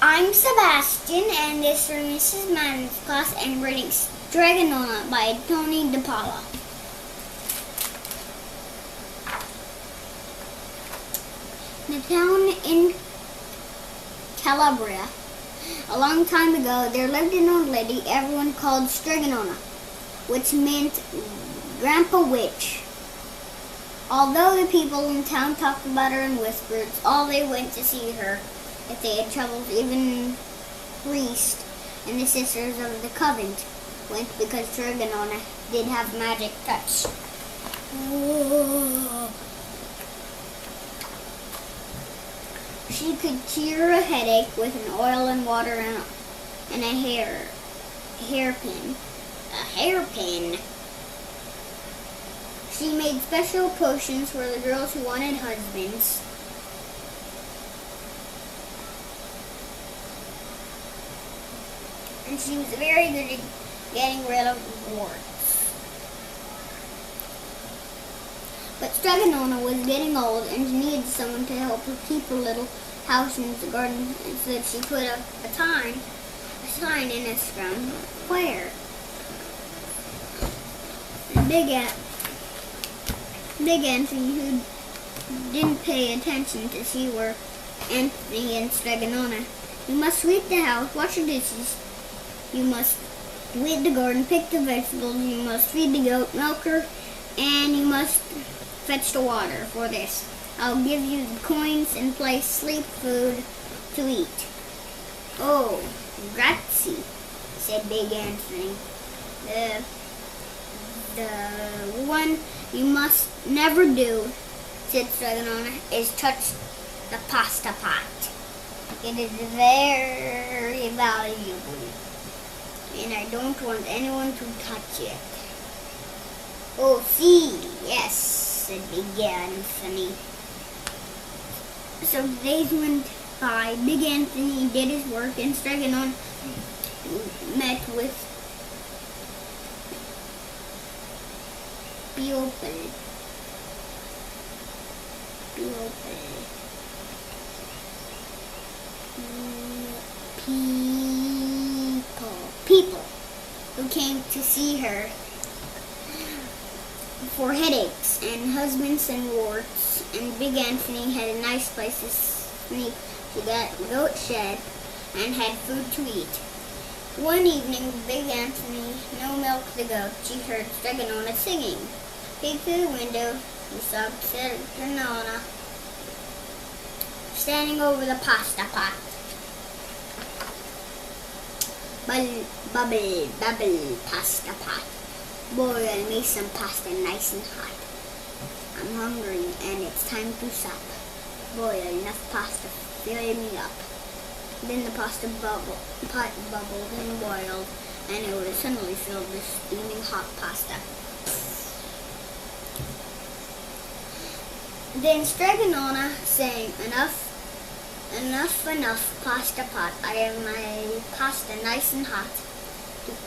I'm Sebastian, and this is Mrs. Mann's class, and reading Strega Nona by Tomie dePaola. In a town in Calabria, a long time ago, there lived an old lady everyone called Strega Nona, which meant Grandpa Witch. Although the people in town talked about her in whispers, all they went to see her if they had troubles. Even priest and the sisters of the convent went because Strega Nona did have magic touch. Whoa. She could cure a headache with an oil and water and a hairpin. A hairpin. She made special potions for the girls who wanted husbands. And she was very good at getting rid of warts. But Strega Nona was getting old and needed someone to help her keep her little house in the garden, so that she put up a sign in its front square. Big Anthony, who didn't pay attention to see where Anthony and Strega Nona. You must sweep the house, wash the dishes. You must weed the garden, pick the vegetables. You must feed the goat, milk her, and you must fetch the water. For this, I'll give you the coins and place sleep food to eat. Oh, grazie, said Big Anthony. The one you must never do, said Strega Nona, is touch the pasta pot. It is very valuable, and I don't want anyone to touch it. Oh, see, yes, said Big Anthony. So the days went by. Big Anthony did his work, and Strega Nona met with dePaola. People who came to see her for headaches and husbands and warts, and Big Anthony had a nice place to sleep. She got a goat shed and had food to eat. One evening, Big Anthony no milked the goat. She heard Strega Nona singing. Peeked through the window, he saw Strega Nona standing over the pasta pot. Bubble, bubble, pasta pot. Boil me some pasta nice and hot. I'm hungry and it's time to sup. Boil enough pasta, fill me up. Then the pasta pot bubbled and boiled, and it was suddenly filled with steaming hot pasta. Then Strega Nona sang, enough, pasta pot. I have my pasta nice and hot.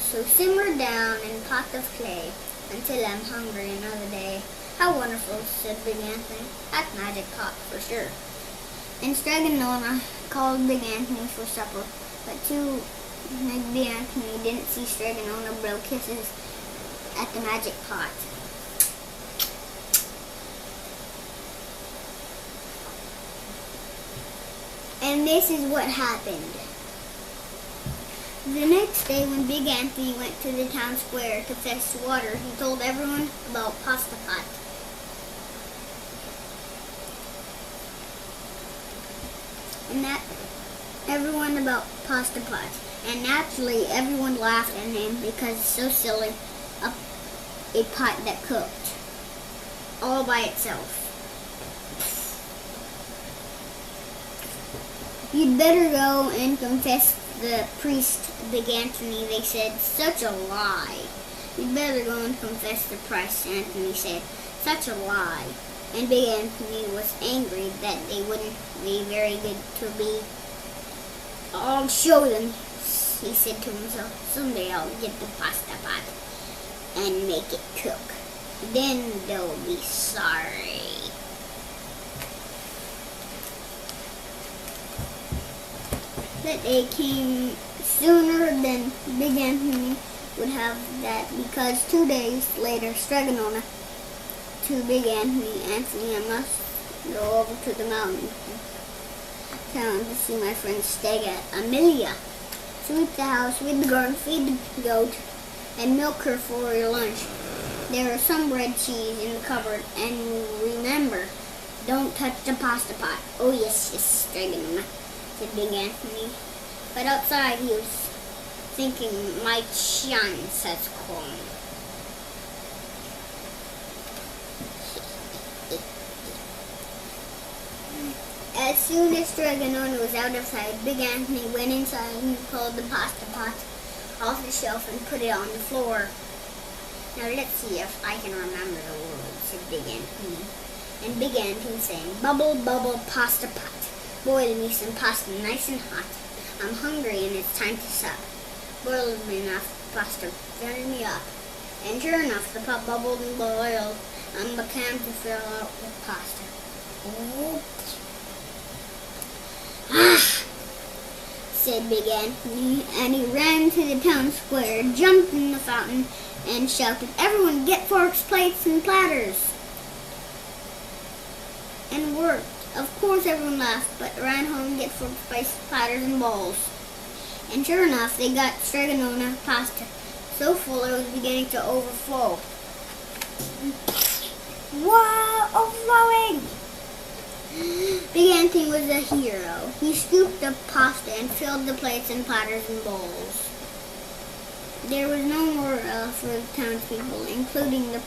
So simmer down in a pot of clay until I'm hungry another day. How wonderful, said Big Anthony. That's magic pot for sure. And Strega Nona called Big Anthony for supper, but Big Anthony didn't see Strega Nona blow kisses at the magic pot. And this is what happened. The next day, when Big Anthony went to the town square to fetch water, he told everyone about pasta pot. Everyone about pasta pot. And naturally, everyone laughed at him because it's so silly, a pot that cooked all by itself. You'd better go and confess the priest, Big Anthony, they said. Such a lie. You'd better go and confess the priest, Anthony said. Such a lie. And Big Anthony was angry that they wouldn't be very good to be. I'll show them, he said to himself. Someday I'll get the pasta pot and make it cook. Then they'll be sorry. that they came sooner than Big Anthony would have that, because 2 days later, Strega Nona to Big Anthony, I must go over to the mountain town to see my friend Strega Amelia. Sweep the house, weed the garden, feed the goat, and milk her for your lunch. There is some bread cheese in the cupboard, and remember, don't touch the pasta pot. Oh yes, Strega Nona, said Big Anthony. But outside he was thinking, my chance has come. As soon as Strega Nona was out of sight, Big Anthony went inside and pulled the pasta pot off the shelf and put it on the floor. Now let's see if I can remember the words, said Big Anthony. And Big Anthony sang, bubble, bubble, pasta pot. Boil me some pasta nice and hot. I'm hungry and it's time to sup. Boil me enough pasta, fill me up. And sure enough, the pot bubbled and boiled and began to fill out with pasta. Oh. Ah! said Big Anthony, and he ran to the town square, jumped in the fountain, and shouted, everyone get forks, plates, and platters. And worked. Of course everyone laughed, but ran home to get forks, plates, platters, and bowls. And sure enough, they got Strega Nona pasta so full it was beginning to overflow. Wow, overflowing! Big Anthony was a hero. He scooped the pasta and filled the plates and platters and bowls. There was no more for the townspeople, including the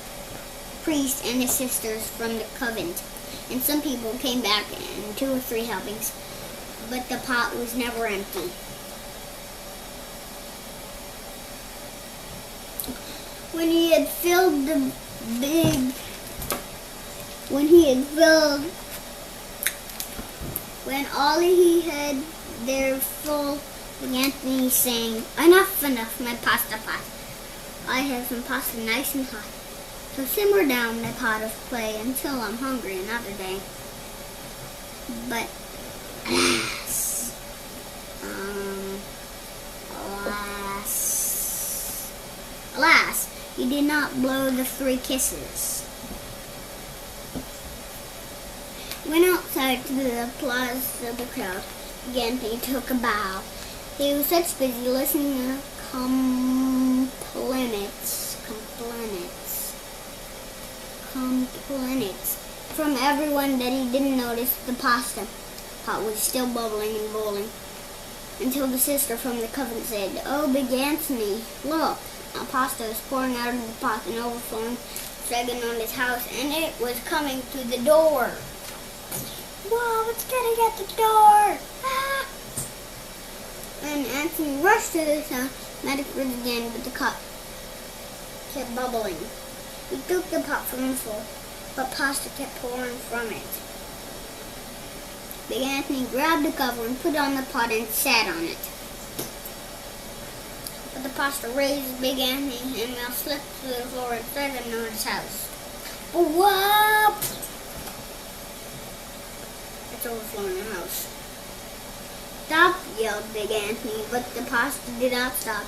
priest and his sisters from the convent. And some people came back in 2 or 3 helpings, but the pot was never empty. When he had filled when all he had there full, Big Anthony sang, enough, enough, my pasta pot. I have some pasta nice and hot. So simmer down my pot of clay until I'm hungry another day. But alas, he did not blow the 3 kisses. Went outside to the plaza of the crowd. Again, he took a bow. He was such busy listening to complaints from everyone that he didn't notice the pasta pot was still bubbling and boiling. Until the sister from the convent said, oh, Big Anthony, look, now pasta is pouring out of the pot and overflowing Strega Nona's house, and it was coming to the door. Whoa, it's getting at the door! Ah! And Anthony rushed to the town, magic words again, but the cup kept bubbling. He took the pot from the floor, but pasta kept pouring from it. Big Anthony grabbed the cover and put it on the pot and sat on it. But the pasta raised Big Anthony and now slipped to the floor at Strega Nona's house. Whoa! It's overflowing the house. Stop, yelled Big Anthony, but the pasta did not stop.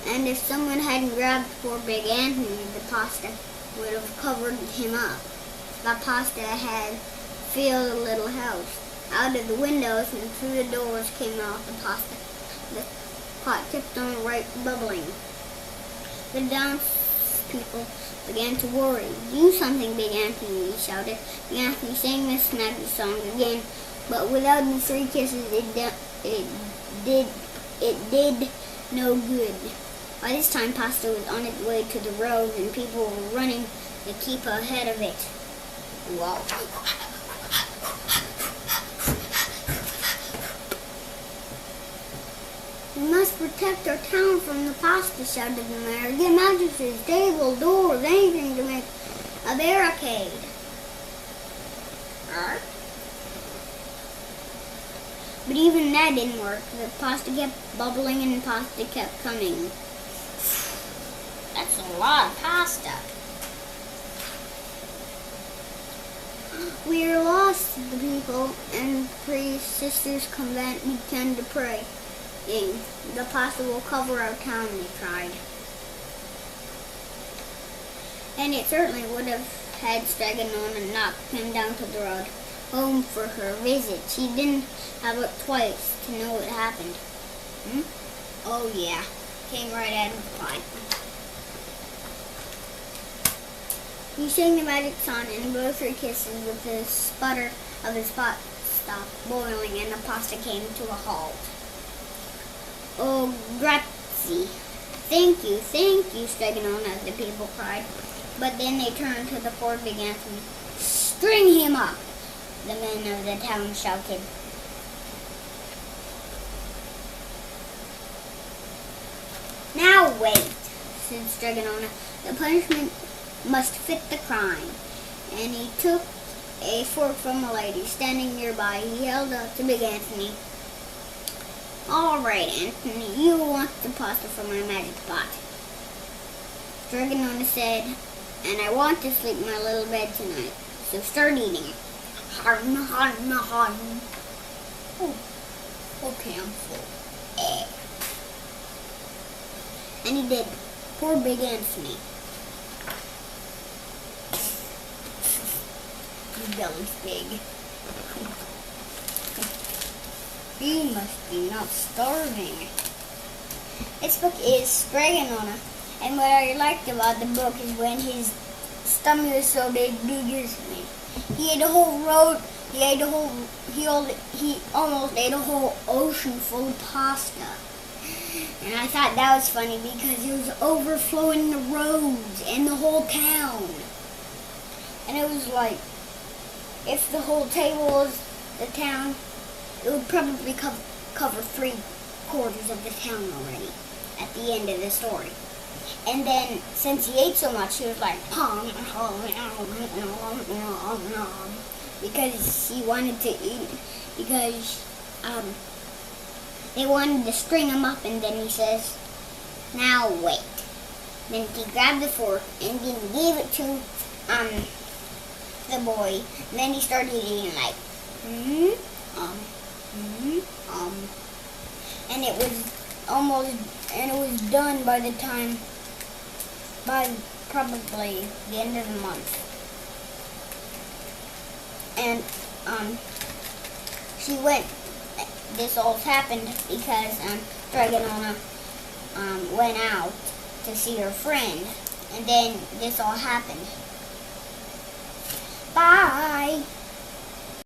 And if someone hadn't grabbed poor Big Anthony, the pasta would have covered him up. The pasta had filled the little house. Out of the windows and through the doors came out the pasta. The pot kept on right bubbling. The townspeople began to worry. Do something, Big Anthony, he shouted. Big Anthony sang Miss Maggie's song again, but without the 3 kisses, it did no good. By this time, pasta was on its way to the road, and people were running to keep ahead of it. Wow. We must protect our town from the pasta, shouted the mayor. Get mattresses, tables, doors, anything to make a barricade. But even that didn't work. The pasta kept bubbling and the pasta kept coming. That's a lot of pasta. We are lost, the people and priest sisters began to pray. The pasta will cover our town, they cried. And it certainly would have had Strega Nona not come down to the road home for her visit. She didn't have looked twice to know what happened. Oh yeah, came right out of the pot. He sang the magic song and blew 3 kisses with the sputter of his pot stopped boiling and the pasta came to a halt. Oh, grazie. Thank you, Strega Nona, the people cried. But then they turned to the poor big Anthony. String him up, the men of the town shouted. Now wait, said Strega Nona. The punishment must fit the crime. And he took a fork from a lady standing nearby. He held out to big Anthony. All right, Anthony, you want the pasta from my magic pot. Strega Nona said, and I want to sleep in my little bed tonight, so start eating it. Harn, harn, harn. Oh, okay, I'm full. And he did. Poor big Anthony. His belly's big. He must be not starving. This book is Strega Nona. And what I liked about the book is when his stomach was so big as me. He ate a whole road. He almost ate a whole ocean full of pasta. And I thought that was funny because it was overflowing the roads and the whole town. And it was like, if the whole table was the town, it would probably cover 3/4 of the town already at the end of the story. And then, since he ate so much, he was like, because he wanted to eat, because they wanted to string him up, and then he says, now wait. Then he grabbed the fork and then gave it to the boy. And then he started eating like, and it was done by probably the end of the month. And this all happened because Strega Nona went out to see her friend, and then this all happened. Bye!